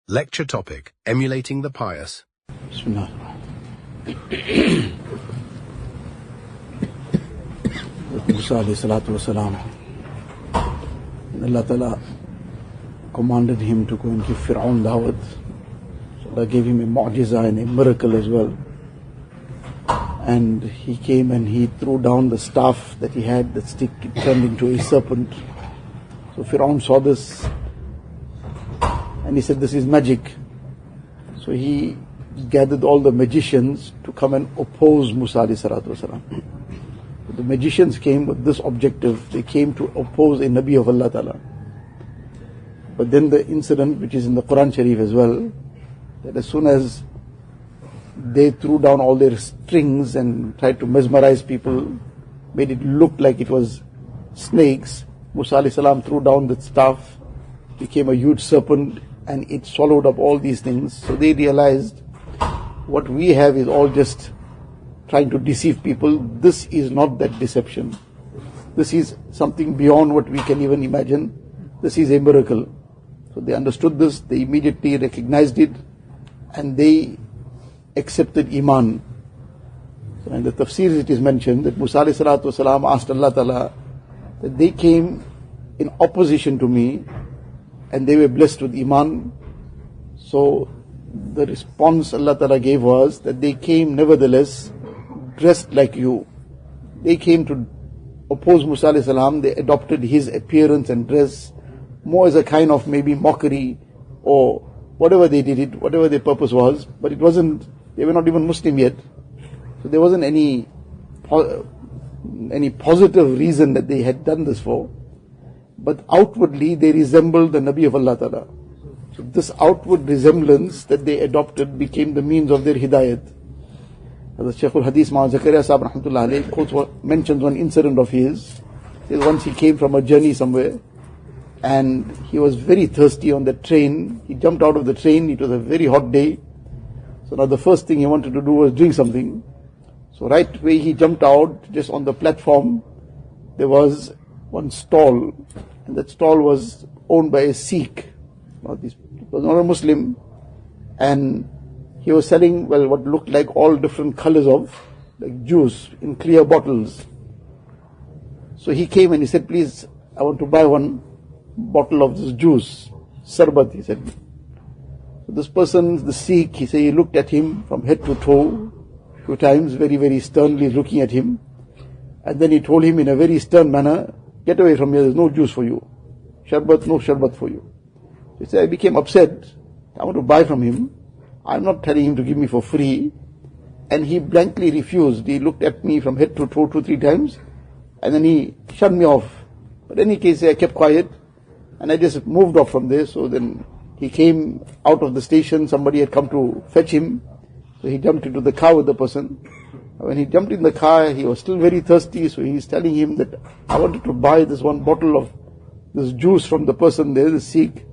Lecture topic: Emulating the Pious. Bismillah. Musa alayhi salatu wasalam. Allah Ta'ala commanded him to go and give Fir'aun dawat. So Allah gave him a mu'jiza and a miracle as well. And he came and he threw down the staff that he had, that stick, it turned into a serpent. So Fir'aun saw this and he said, "This is magic." So he gathered all the magicians to come and oppose Musa alayhi salatu wasalam. The magicians came with this objective. They came to oppose a Nabi of Allah Ta'ala. But then the incident, which is in the Quran Sharif as well, that as soon as they threw down all their strings and tried to mesmerize people, made it look like it was snakes, Musa alayhi salam threw down the staff, became a huge serpent, and it swallowed up all these things. So they realized what we have is all just trying to deceive people. This is not that deception. This is something beyond what we can even imagine. This is a miracle. So they understood this, they immediately recognized it, and they accepted Iman. So in the tafsir it is mentioned that Musa alayhi salatu wasalam asked Allah Ta'ala that they came in opposition to me and they were blessed with Iman. So the response Allah Ta'ala gave was that they came nevertheless dressed like you. They came to oppose Musa alayhi salam. They adopted his appearance and dress more as a kind of maybe mockery or whatever they did it, whatever their purpose was. But it wasn't, they were not even Muslim yet. So there wasn't any positive reason that they had done this for. But outwardly they resembled the Nabi of Allah Ta'ala. So this outward resemblance that they adopted became the means of their hidayat. As Shaykh al-Hadith Ma'al Zakaria Sahib Rahmatullah Alayh mentions one incident of his. Once he came from a journey somewhere and he was very thirsty on the train. He jumped out of the train. It was a very hot day. So now the first thing he wanted to do was drink something. So right away he jumped out, just on the platform there was one stall, and that stall was owned by a Sikh. Now this was not a Muslim, and he was selling, well, what looked like all different colors of like juice in clear bottles. So he came and he said, "Please, I want to buy one bottle of this juice, sarbat," he said. So this person, the Sikh, he said, he looked at him from head to toe a few times, very, very sternly looking at him. And then he told him in a very stern manner, "Get away from here, there's no juice for you. Sharbat, no sharbat for you." He said, I became upset. I want to buy from him. I'm not telling him to give me for free. And he blankly refused. He looked at me from head to toe 2-3 times. And then he shut me off. But in any case, I kept quiet. And I just moved off from there. So then he came out of the station. Somebody had come to fetch him. So he jumped into the car with the person. When he jumped in the car, he was still very thirsty. So he's telling him that I wanted to buy this one bottle of this juice from the person there, the Sikh.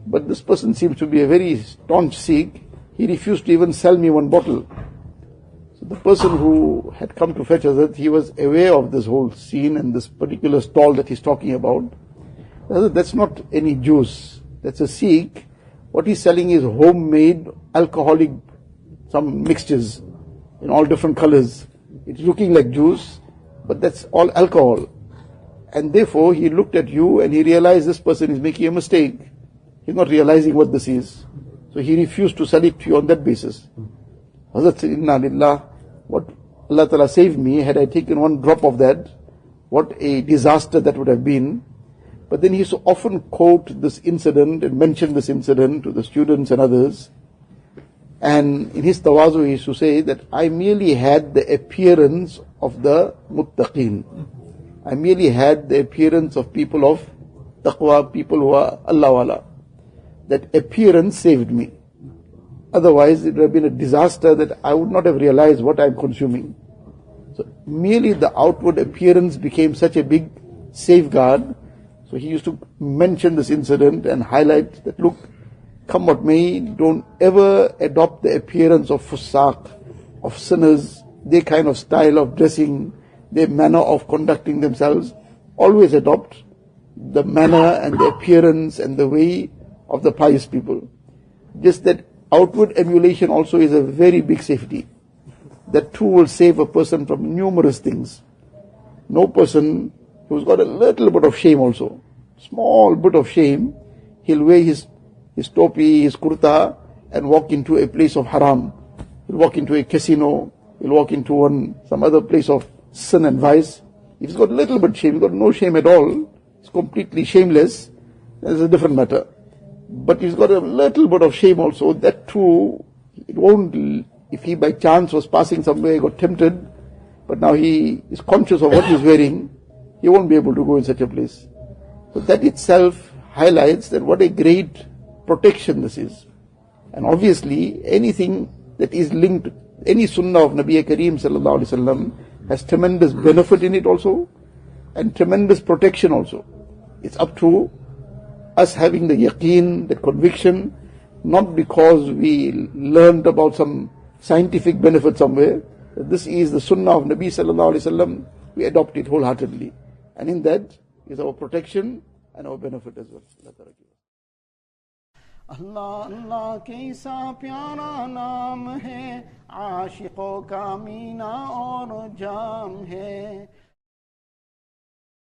But this person seems to be a very staunch Sikh. He refused to even sell me one bottle. So the person who had come to fetch Hazrat, he was aware of this whole scene and this particular stall that he's talking about. That's not any juice. That's a Sikh. What he's selling is homemade alcoholic, some mixtures in all different colors. It's looking like juice, but that's all alcohol. And therefore he looked at you and he realized this person is making a mistake. He's not realizing what this is. So he refused to sell it to you on that basis. Hazrat said, "Inna lillah," what Allah Ta'ala saved me. Had I taken one drop of that, what a disaster that would have been. But then he used to often quote this incident and mention this incident to the students and others. And in his tawazu he used to say that I merely had the appearance of the muttaqeen. I merely had the appearance of people of taqwa, people who are Allah wala. That appearance saved me. Otherwise it would have been a disaster that I would not have realized what I am consuming. So merely the outward appearance became such a big safeguard. So he used to mention this incident and highlight that, look, come what may, don't ever adopt the appearance of fusaq, of sinners, their kind of style of dressing, their manner of conducting themselves. Always adopt the manner and the appearance and the way of the pious people. Just that outward emulation also is a very big safety. That too will save a person from numerous things. No person who's got a little bit of shame also, small bit of shame, he'll wear his topi, his kurta, and walk into a place of haram. He'll walk into a casino, he'll walk into some other place of sin and vice. If he's got a little bit shame, he's got no shame at all, he's completely shameless, that's a different matter. But he's got a little bit of shame also, that too, it won't, if he by chance was passing somewhere, got tempted, but now he is conscious of what he's wearing, he won't be able to go in such a place. So that itself highlights that what a great protection this is. And obviously, anything that is linked, any sunnah of Nabi Kareem sallallahu alaihi wasallam has tremendous benefit in it also, and tremendous protection also. It's up to us having the yaqeen, the conviction, not because we learned about some scientific benefit somewhere, that this is the sunnah of Nabi sallallahu alaihi wasallam, we adopt it wholeheartedly. And in that is our protection and our benefit as well. अल्लाह अल्लाह कैसा प्यारा नाम है, आशिकों का मीना और जाम है।